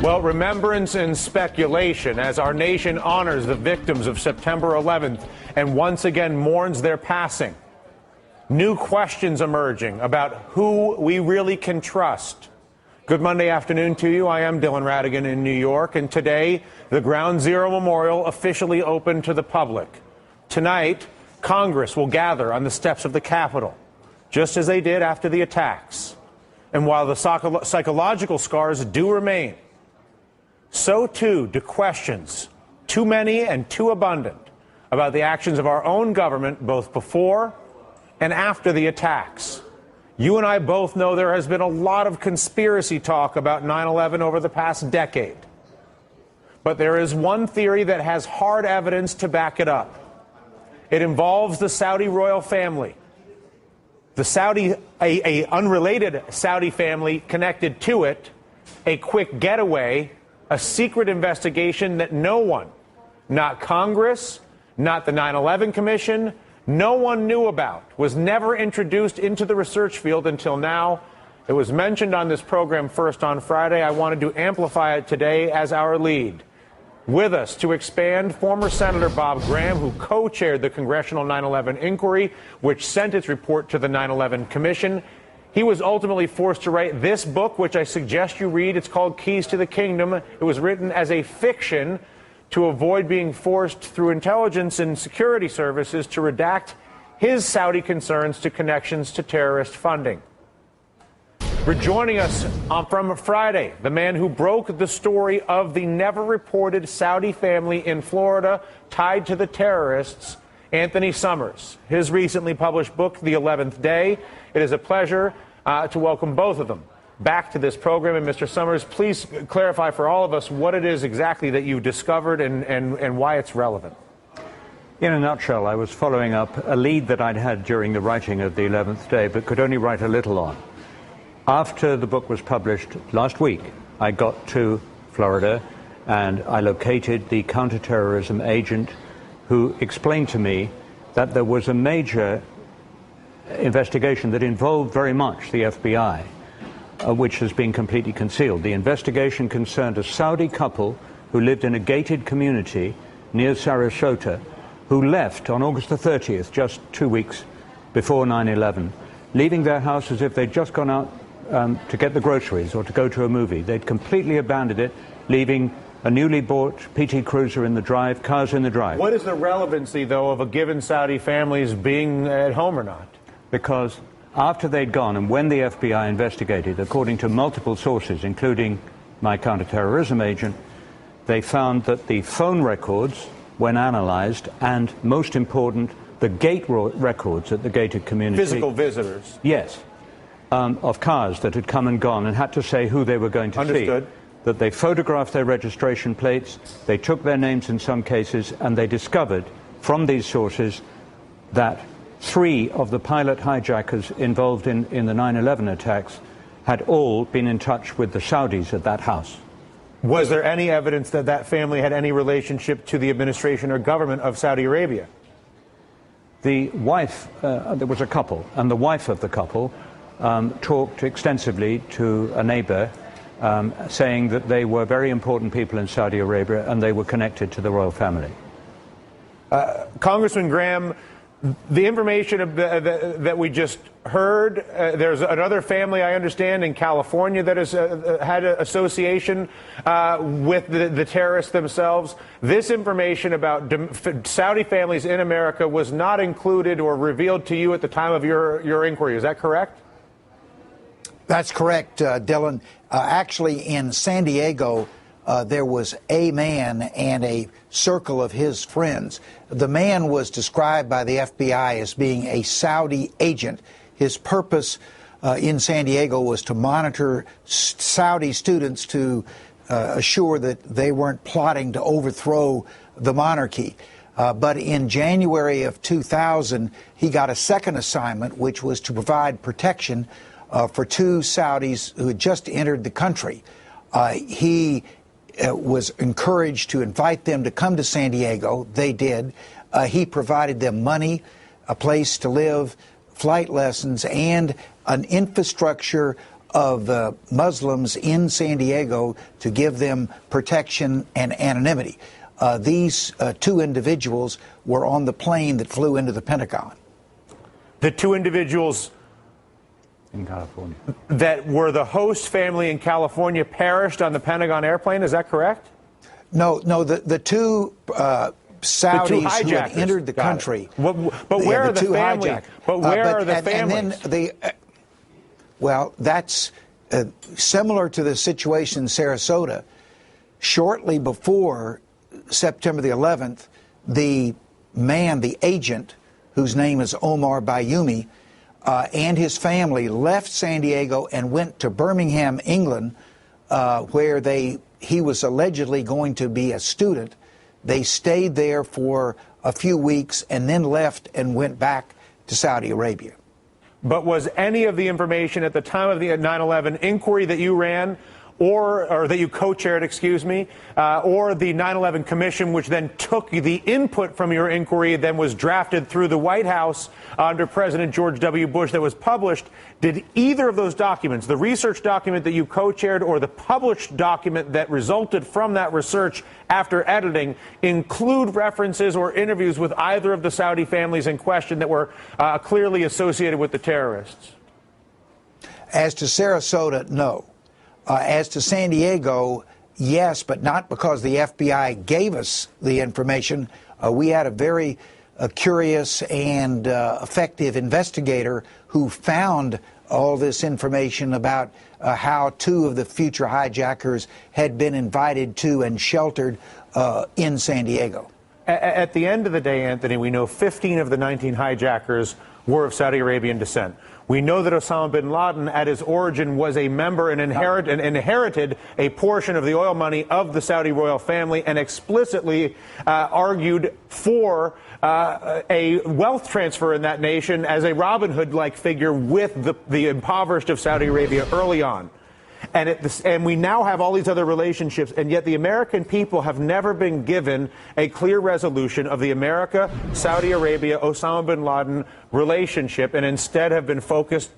Well, remembrance and speculation as our nation honors the victims of September 11th and once again mourns their passing. New questions emerging about who we really can trust. Good Monday afternoon to you. I am Dylan Ratigan in New York, and today the Ground Zero Memorial officially opened to the public. Tonight, Congress will gather on the steps of the Capitol, just as they did after the attacks. And while the psychological scars do remain, so too do questions, too many and too abundant, about the actions of our own government both before and after the attacks. You and I both know there has been a lot of conspiracy talk about 9/11 over the past decade. But there is one theory that has hard evidence to back it up. It involves the Saudi royal family. A unrelated Saudi family connected to it, a quick getaway, a secret investigation that no one, not Congress, not the 9/11 Commission, no one knew about, was never introduced into the research field until now. It was mentioned on this program first on Friday. I wanted to amplify it today as our lead. With us to expand, former Senator Bob Graham, who co-chaired the Congressional 9/11 inquiry, which sent its report to the 9/11 Commission. He was ultimately forced to write this book, which I suggest you read. It's called Keys to the Kingdom. It was written as a fiction to avoid being forced through intelligence and security services to redact his Saudi concerns to connections to terrorist funding. Rejoining us from Friday, the man who broke the story of the never-reported Saudi family in Florida tied to the terrorists, Anthony Summers. His recently published book, The 11th Day. It is a pleasure to welcome both of them back to this program. And Mr. Summers, please clarify for all of us what it is exactly that you discovered and why it's relevant. In a nutshell, I was following up a lead that I'd had during the writing of The 11th Day, but could only write a little on. After the book was published last week, I got to Florida and I located the counterterrorism agent who explained to me that there was a major investigation that involved very much the FBI, which has been completely concealed. The investigation concerned a Saudi couple who lived in a gated community near Sarasota, who left on August the 30th, just 2 weeks before 9/11, leaving their house as if they'd just gone out to get the groceries or to go to a movie. They'd completely abandoned it, leaving a newly bought PT Cruiser in the drive, cars in the drive. What is the relevancy, though, of a given Saudi family's being at home or not? Because after they'd gone and when the FBI investigated, according to multiple sources, including my counterterrorism agent, they found that the phone records, when analyzed, and most important, the gate records at the gated community. Physical visitors. Yes. Of cars that had come and gone and had to say who they were going to Understood. see. That they photographed their registration plates, they took their names in some cases, and they discovered from these sources that 3 of the pilot hijackers involved in the 9/11 attacks had all been in touch with the Saudis at that house. Was there any evidence that that family had any relationship to the administration or government of Saudi Arabia? The wife, there was a couple, and the wife of the couple talked extensively to a neighbor, saying that they were very important people in Saudi Arabia and they were connected to the royal family. Congressman Graham, the information that we just heard, there's another family, I understand, in California that has had an association with the terrorists themselves. This information about Saudi families in America was not included or revealed to you at the time of your inquiry. Is that correct? That's correct, Dylan. Actually, in San Diego, there was a man and a circle of his friends. The man was described by the FBI as being a Saudi agent. His purpose in San Diego was to monitor Saudi students to assure that they weren't plotting to overthrow the monarchy. But in January of 2000, he got a second assignment, which was to provide protection for 2 Saudis who had just entered the country. He was encouraged to invite them to come to San Diego. They did. He provided them money, a place to live, flight lessons, and an infrastructure of Muslims in San Diego to give them protection and anonymity. These two individuals were on the plane that flew into the Pentagon. The two individuals in California that were the host family in California perished on the Pentagon airplane, is that correct? No, the two Saudis who had entered the country. But where are the family? But where are the families? And then well, that's similar to the situation in Sarasota. Shortly before September the 11th, the agent, whose name is Omar Bayoumi, and his family left San Diego and went to Birmingham, England, where he was allegedly going to be a student. They stayed there for a few weeks and then left and went back to Saudi Arabia. But was any of the information at the time of the 9/11 inquiry that you ran, or that you co-chaired, excuse me, or the 9/11 Commission, which then took the input from your inquiry, then was drafted through the White House under President George W. Bush, that was published, did either of those documents, the research document that you co-chaired or the published document that resulted from that research after editing, include references or interviews with either of the Saudi families in question that were clearly associated with the terrorists? As to Sarasota, no. As to San Diego, yes, but not because the FBI gave us the information. We had a very curious and effective investigator who found all this information about how two of the future hijackers had been invited to and sheltered in San Diego. At the end of the day, Anthony, we know 15 of the 19 hijackers were of Saudi Arabian descent. We know that Osama bin Laden, at his origin, was a member and inherited a portion of the oil money of the Saudi royal family, and explicitly argued for a wealth transfer in that nation as a Robin Hood-like figure with the impoverished of Saudi Arabia early on. And we now have all these other relationships, and yet the American people have never been given a clear resolution of the America-Saudi Arabia-Osama bin Laden relationship, and instead have been focused,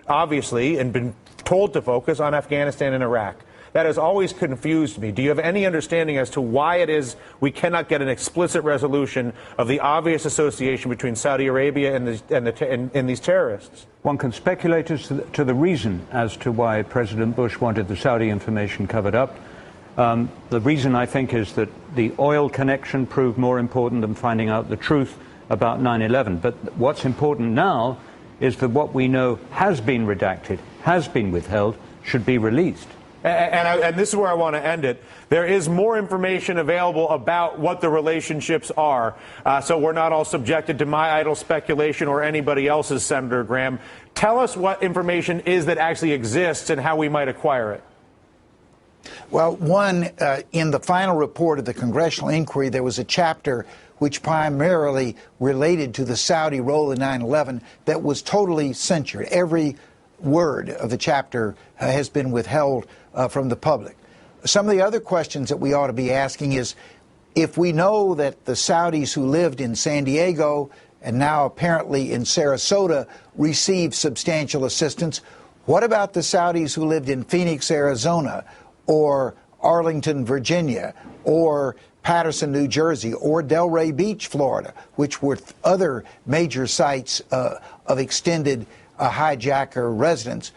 obviously, and been told to focus on Afghanistan and Iraq. That has always confused me. Do you have any understanding as to why it is we cannot get an explicit resolution of the obvious association between Saudi Arabia and these terrorists? One can speculate as to the reason as to why President Bush wanted the Saudi information covered up. The reason, I think, is that the oil connection proved more important than finding out the truth about 9/11. But what's important now is that what we know has been redacted, has been withheld, should be released. And this is where I want to end it. There is more information available about what the relationships are, so we're not all subjected to my idle speculation or anybody else's, Senator Graham. Tell us what information is that actually exists and how we might acquire it. Well, one, in the final report of the congressional inquiry, there was a chapter which primarily related to the Saudi role in 9/11 that was totally censored. Every word of the chapter has been withheld from the public. Some of the other questions that we ought to be asking is, if we know that the Saudis who lived in San Diego and now apparently in Sarasota received substantial assistance, what about the Saudis who lived in Phoenix, Arizona, or Arlington, Virginia, or Patterson, New Jersey, or Delray Beach, Florida, which were other major sites of extended hijacker residence?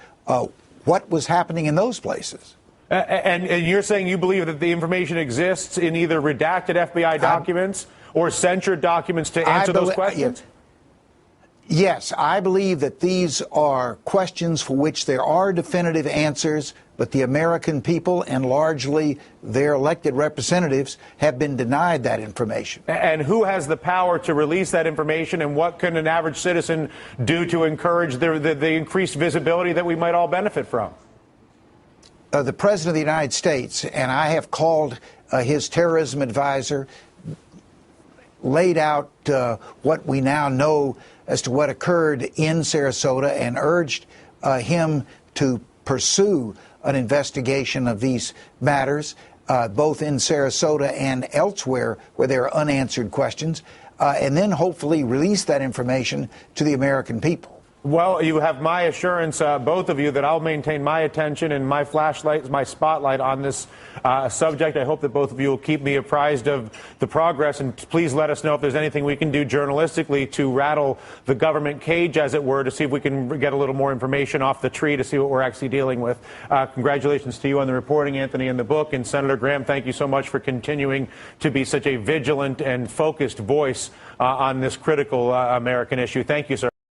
What was happening in those places? And you're saying you believe that the information exists in either redacted FBI documents or censored documents to answer those questions? Yes, I believe that these are questions for which there are definitive answers, but the American people and largely their elected representatives have been denied that information. And who has the power to release that information, and what can an average citizen do to encourage the increased visibility that we might all benefit from? The President of the United States, and I have called his terrorism advisor, laid out what we now know as to what occurred in Sarasota, and urged him to pursue an investigation of these matters, both in Sarasota and elsewhere where there are unanswered questions, and then hopefully release that information to the American people. Well, you have my assurance, both of you, that I'll maintain my attention and my flashlight, my spotlight on this subject. I hope that both of you will keep me apprised of the progress, and please let us know if there's anything we can do journalistically to rattle the government cage, as it were, to see if we can get a little more information off the tree to see what we're actually dealing with. Congratulations to you on the reporting, Anthony, and the book. And Senator Graham, thank you so much for continuing to be such a vigilant and focused voice on this critical American issue. Thank you, sir.